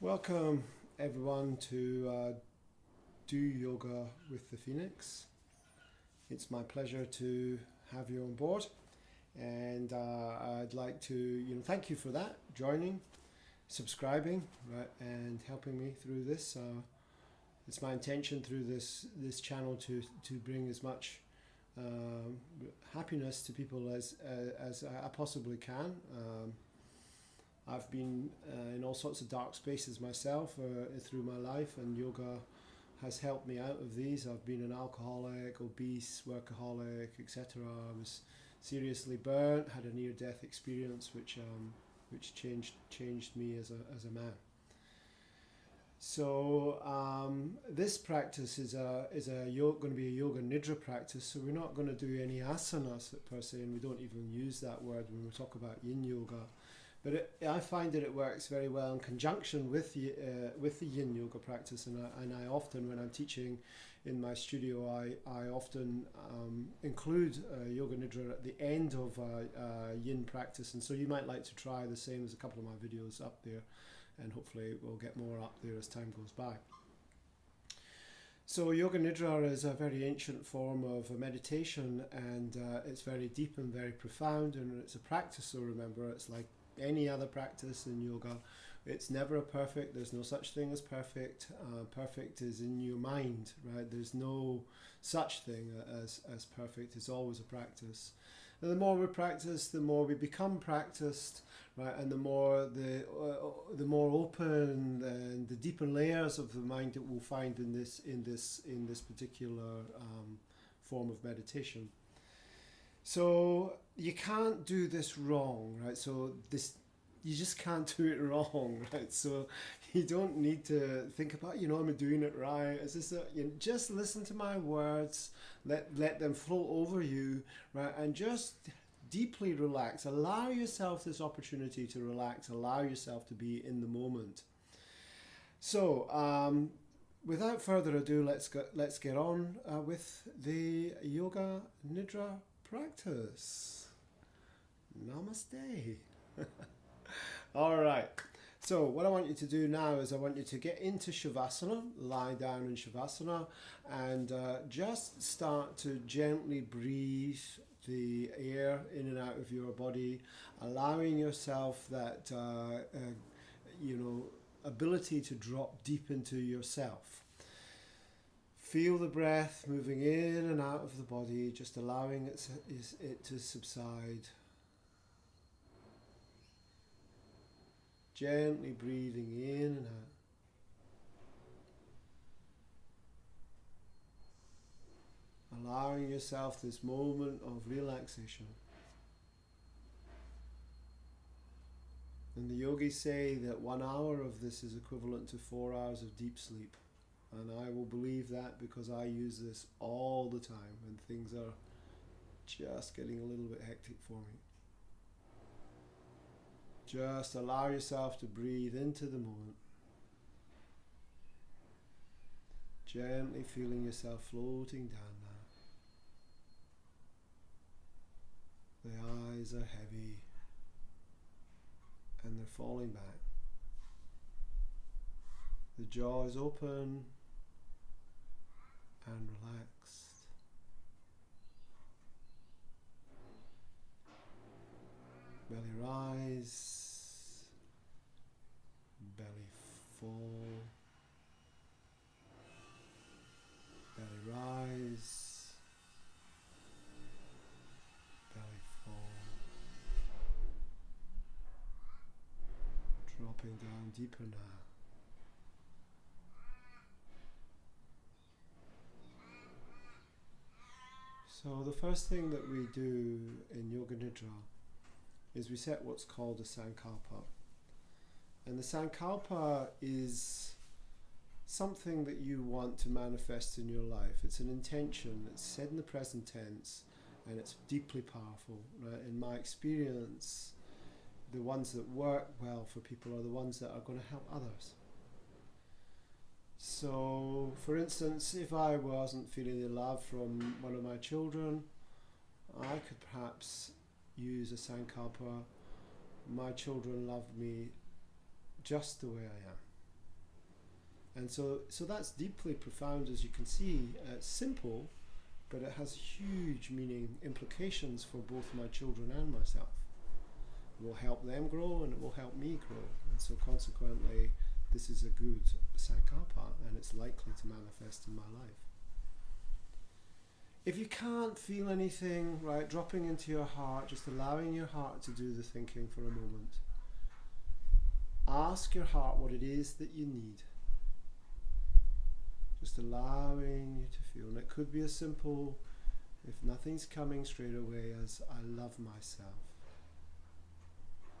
Welcome everyone to Do Yoga with the Phoenix. It's my pleasure to have you on board, and I'd like to thank you for that, joining, subscribing, right, and helping me through this. It's my intention through this channel to bring as much happiness to people as I possibly can. I've been in all sorts of dark spaces myself through my life, and yoga has helped me out of these. I've been an alcoholic, obese, workaholic, etc. I was seriously burnt, had a near-death experience, which changed me as a man. So this practice is going to be a Yoga Nidra practice. So we're not going to do any asanas per se, and we don't even use that word when we talk about Yin Yoga. But I find that it works very well in conjunction with the Yin Yoga practice, and I often, when I'm teaching in my studio, I often include Yoga Nidra at the end of Yin practice, and so you might like to try the same. As a couple of my videos up there, and hopefully we'll get more up there as time goes by. So Yoga Nidra is a very ancient form of meditation, and it's very deep and very profound, and it's a practice, so remember, it's like any other practice in yoga. It's never a perfect. There's no such thing as perfect. Perfect is in your mind, right? There's no such thing as perfect. It's always a practice. And the more we practice, the more we become practiced, right? And the more open and the deeper layers of the mind that we'll find in this particular form of meditation. So you can't do this wrong, right? So you just can't do it wrong, right? So you don't need to think about, I'm doing it right. It's just just listen to my words, let them flow over you, right? And just deeply relax. Allow yourself this opportunity to relax. Allow yourself to be in the moment. So without further ado, let's get on with the Yoga Nidra practice. Namaste. All right. So what I want you to do now is I want you to get into Shavasana, lie down in Shavasana, and just start to gently breathe the air in and out of your body, allowing yourself that ability to drop deep into yourself. Feel the breath moving in and out of the body, just allowing it to subside. Gently breathing in and out. Allowing yourself this moment of relaxation. And the yogis say that 1 hour of this is equivalent to 4 hours of deep sleep. And I will believe that because I use this all the time when things are just getting a little bit hectic for me. Just allow yourself to breathe into the moment. Gently feeling yourself floating down now. The eyes are heavy and they're falling back. The jaw is open and relaxed. Belly rise, belly fall, belly rise, belly fall. Dropping down deeper now. So the first thing that we do in Yoga Nidra is we set what's called a sankalpa. And the sankalpa is something that you want to manifest in your life. It's an intention, it's said in the present tense, and it's deeply powerful. Right? In my experience, the ones that work well for people are the ones that are going to help others. So, for instance, if I wasn't feeling the love from one of my children, I could perhaps use a sankalpa. My children love me just the way I am. And so that's deeply profound, as you can see. It's simple, but it has huge meaning implications for both my children and myself. It will help them grow and it will help me grow. And so consequently, this is a good sankalpa and it's likely to manifest in my life. If you can't feel anything, right, dropping into your heart, just allowing your heart to do the thinking for a moment. Ask your heart what it is that you need. Just allowing you to feel. And it could be as simple, if nothing's coming straight away, as I love myself.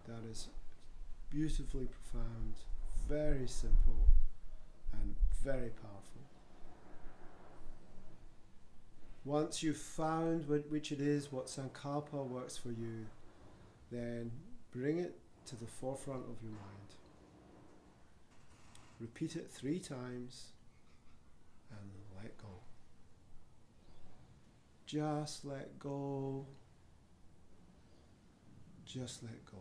That is beautifully profound, very simple, and very powerful. Once you've found which it is, what sankalpa works for you, then bring it to the forefront of your mind. Repeat it 3 times and let go. Just let go. Just let go.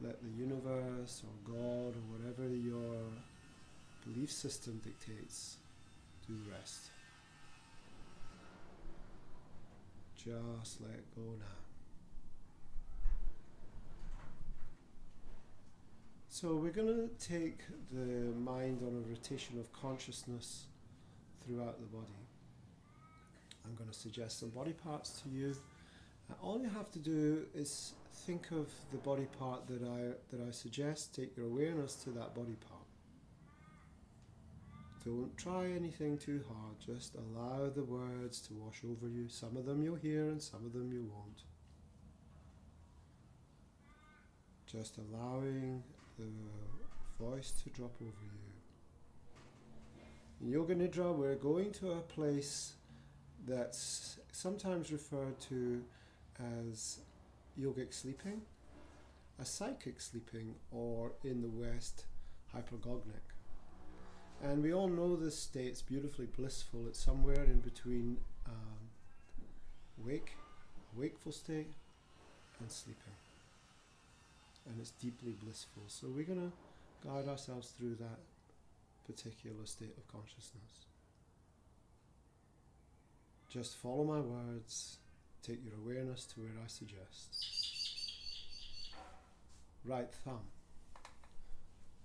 Let the universe or God or whatever your belief system dictates do the rest. Just let go now. So we're going to take the mind on a rotation of consciousness throughout the body. I'm going to suggest some body parts to you. All you have to do is think of the body part that I suggest. Take your awareness to that body part. Don't try anything too hard. Just allow the words to wash over you. Some of them you'll hear and some of them you won't. Just allowing the voice to drop over you. In Yoga Nidra, we're going to a place that's sometimes referred to as yogic sleeping, a psychic sleeping, or in the West, hypnagogic. And we all know this state's beautifully blissful. It's somewhere in between wakeful state, and sleeping. And it's deeply blissful. So we're going to guide ourselves through that particular state of consciousness. Just follow my words. Take your awareness to where I suggest. Right thumb,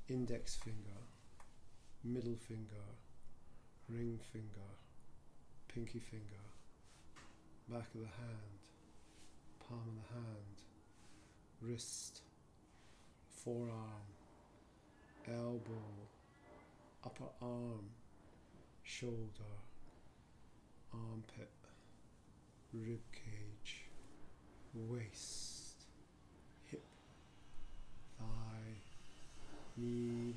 index finger, middle finger, ring finger, pinky finger, back of the hand, palm of the hand, wrist, forearm, elbow, upper arm, shoulder, armpit, rib cage, waist, hip, thigh, knee,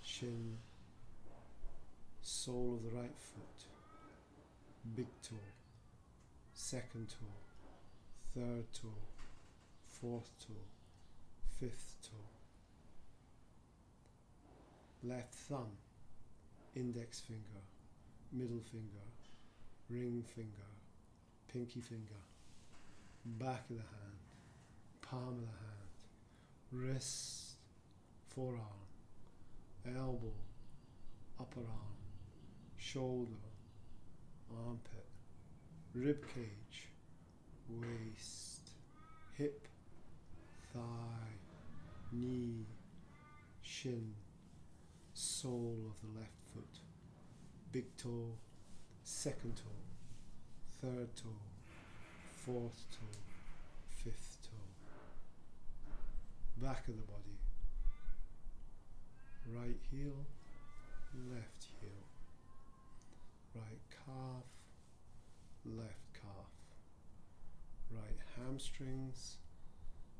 shin, sole of the right foot, big toe, second toe, third toe, fourth toe, fifth toe, left thumb, index finger, middle finger, ring finger, pinky finger, back of the hand, palm of the hand, wrist, forearm, elbow, upper arm, shoulder, armpit, rib cage, waist, hip, thigh, knee, shin, sole of the left foot, big toe, second toe, third toe, fourth toe, fifth toe, back of the body, right heel, left heel, right calf, left calf, right hamstrings,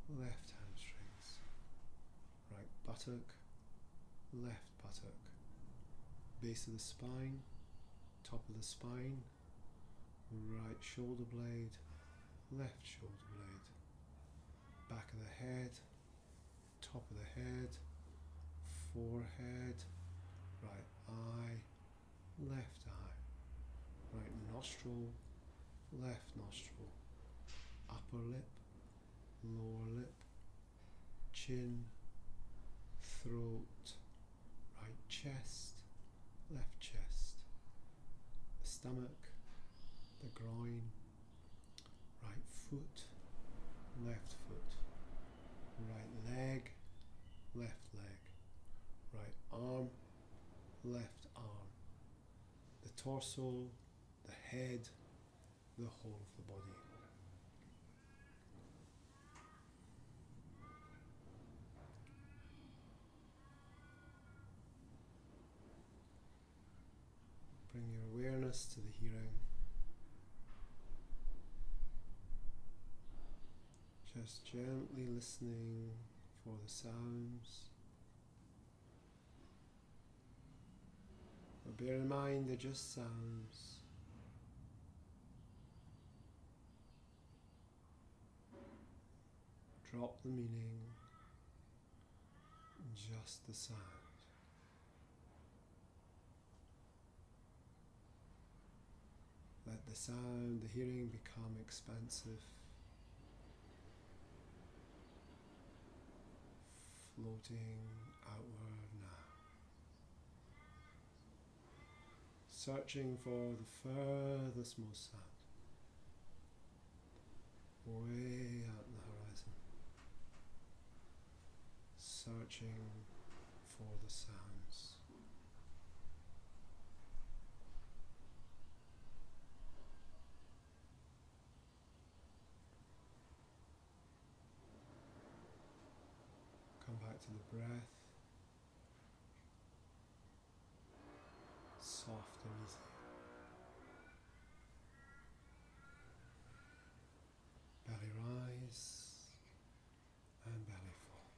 left hamstrings, right buttock, left buttock, base of the spine, top of the spine, right shoulder blade, left shoulder blade, back of the head, top of the head, forehead, right eye, left eye, right nostril, left nostril, upper lip, lower lip, chin, throat, chest, left chest, the stomach, the groin, right foot, left foot, right leg, left leg, right arm, left arm, the torso, the head, the whole of the body. Bring your awareness to the hearing. Just gently listening for the sounds. But bear in mind they're just sounds. Drop the meaning, just the sound. Let the sound, the hearing become expansive, floating outward now. Searching for the furthest most sound, way out in the horizon. Searching for the sounds. Come back to the breath, soft and easy. Belly rise and belly fall.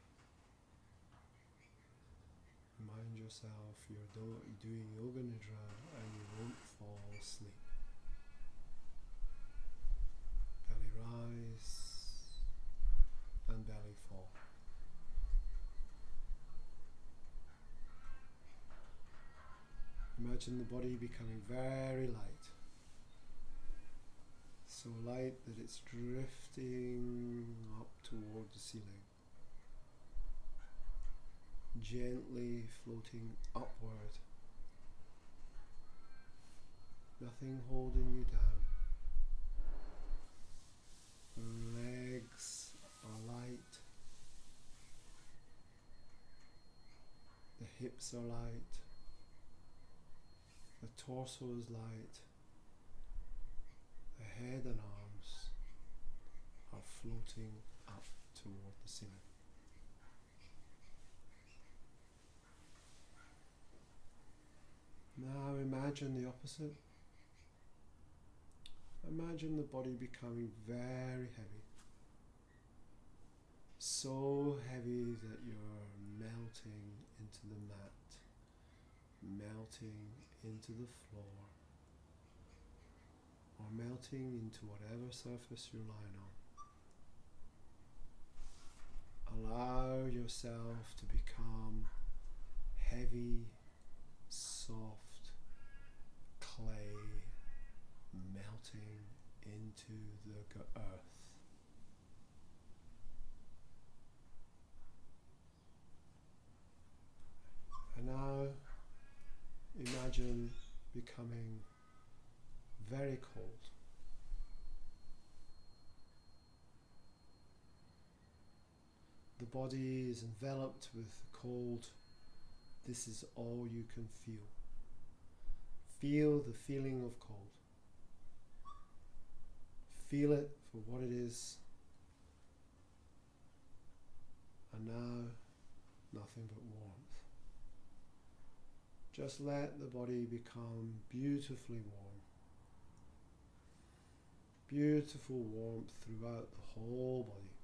Remind yourself you're doing Yoga Nidra and you won't fall asleep. Belly rise and belly fall. Imagine the body becoming very light. So light that it's drifting up toward the ceiling. Gently floating upward. Nothing holding you down. The legs are light. The hips are light. The torso is light. The head and arms are floating up toward the ceiling. Now imagine the opposite. Imagine the body becoming very heavy. So heavy that you're melting into the mat, melting into the floor, or melting into whatever surface you're lying on. Allow yourself to become heavy, soft clay melting into the earth. And now imagine becoming very cold. The body is enveloped with cold. This is all you can feel. Feel the feeling of cold. Feel it for what it is. And now, nothing but warmth. Just let the body become beautifully warm. Beautiful warmth throughout the whole body.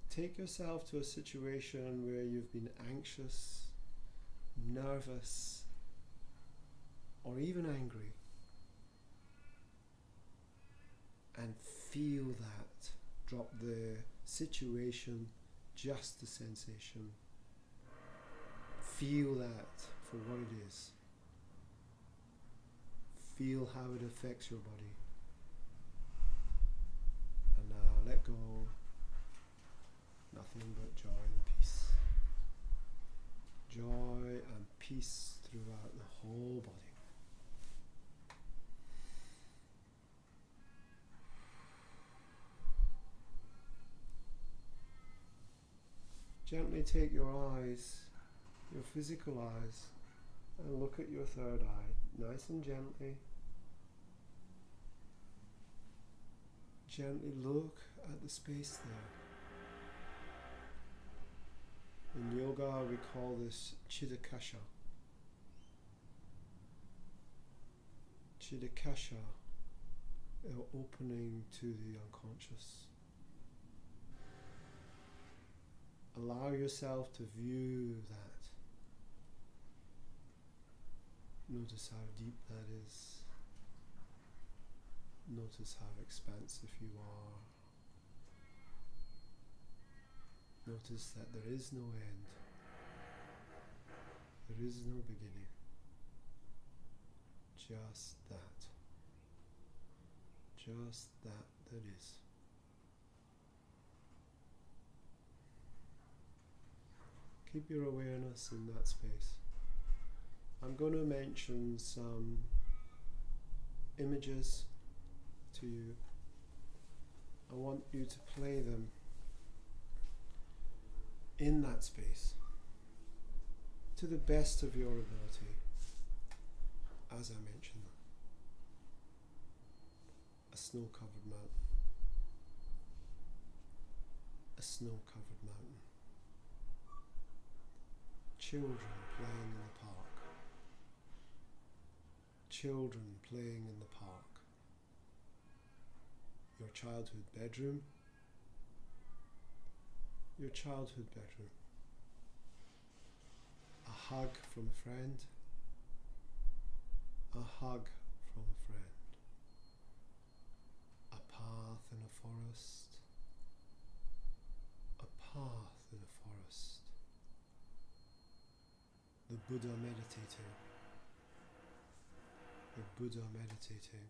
Take yourself to a situation where you've been anxious, nervous, or even angry, and feel that. Drop the situation, just the sensation. Feel that for what it is. Feel how it affects your body. And now let go Nothing but joy and peace. Joy and peace throughout the whole body. Gently take your eyes, your physical eyes, and look at your third eye, nice and gently. Gently look at the space there. In yoga we call this Chidakasha. Chidakasha, opening to the unconscious. Allow yourself to view that. Notice how deep that is. Notice how expansive you are. Notice that there is no end. There is no beginning. Just that. Just that there is. Keep your awareness in that space. I'm going to mention some images to you. I want you to play them in that space to the best of your ability, as I mentioned them. A snow-covered mountain. A snow-covered mountain. Children playing in the park. Children playing in the park. Your childhood bedroom. Your childhood bedroom. A hug from a friend. A hug from a friend. A path in a forest. A path in a forest. The Buddha meditating. The Buddha meditating.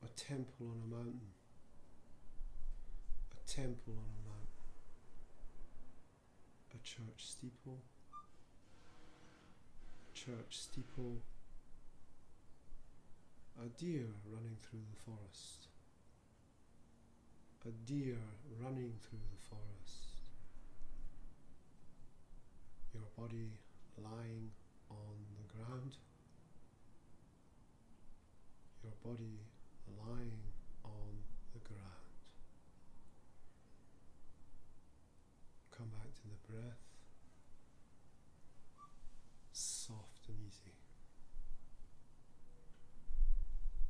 A temple on a mountain. A temple on a mountain. A church steeple. A church steeple. A deer running through the forest. A deer running through the forest. Your body lying on the ground. Your body lying on the ground. Come back to the breath. Soft and easy.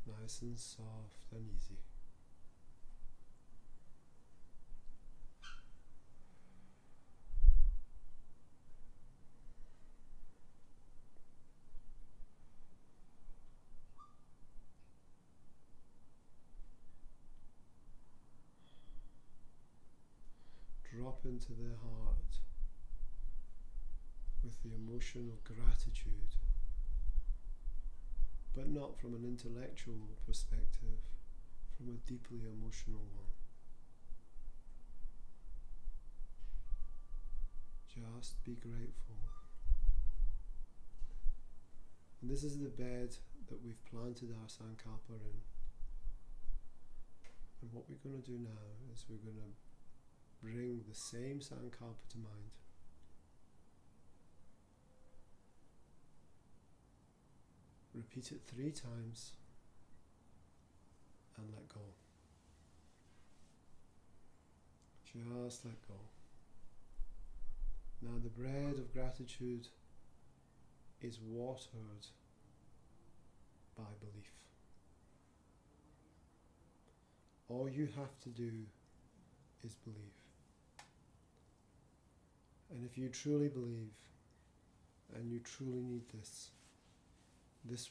Nice and soft and easy. Drop into the heart with the emotion of gratitude, but not from an intellectual perspective, from a deeply emotional one. Just be grateful. And this is the bed that we've planted our Sankalpa in. And what we're going to do now is we're going to bring the same Sankalpa to mind. Repeat it 3 times and let go. Just let go. Now the bread of gratitude is watered by belief. All you have to do is believe. And if you truly believe, and you truly need this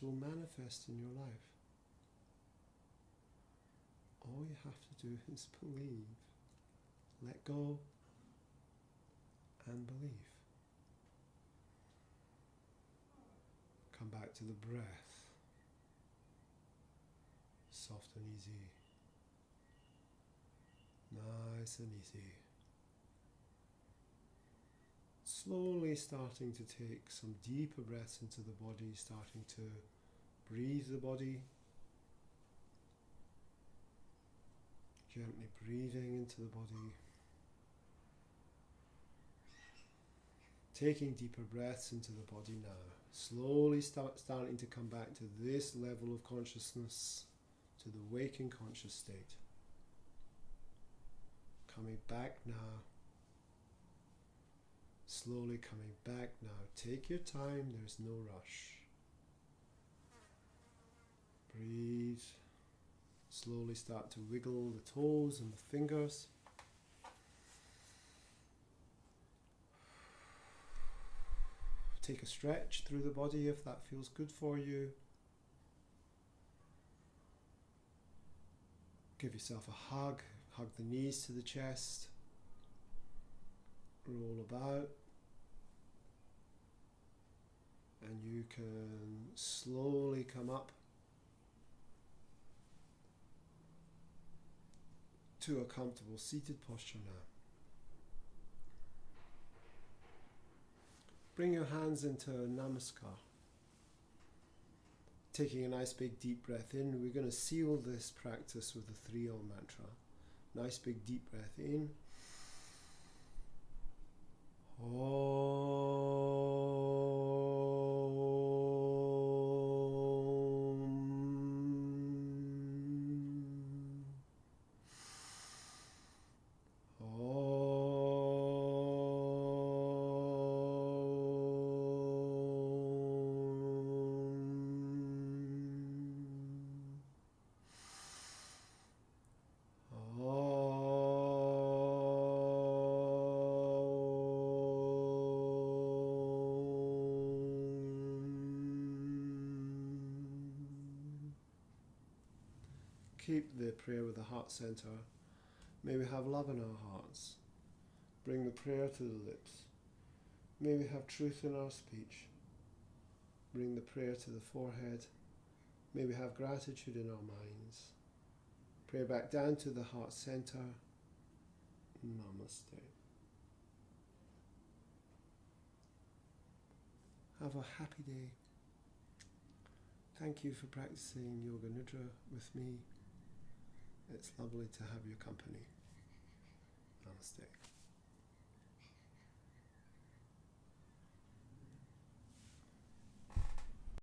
will manifest in your life. All you have to do is believe. Let go and believe. Come back to the breath. Soft and easy. Nice and easy. Slowly starting to take some deeper breaths into the body, starting to breathe the body. Gently breathing into the body. Taking deeper breaths into the body now. Slowly starting to come back to this level of consciousness, to the waking conscious state. Coming back now. Slowly coming back now. Take your time, there's no rush. Breathe. Slowly start to wiggle the toes and the fingers. Take a stretch through the body if that feels good for you. Give yourself a hug. Hug the knees to the chest. Roll about. And you can slowly come up to a comfortable seated posture now. Bring your hands into Namaskar. Taking a nice big deep breath in, we're going to seal this practice with the 3-Om mantra. Nice big deep breath in. Keep the prayer with the heart center. May we have love in our hearts. Bring the prayer to the lips. May we have truth in our speech. Bring the prayer to the forehead. May we have gratitude in our minds. Pray back down to the heart center. Namaste. Have a happy day. Thank you for practicing Yoga Nidra with me. It's lovely to have your company. Namaste.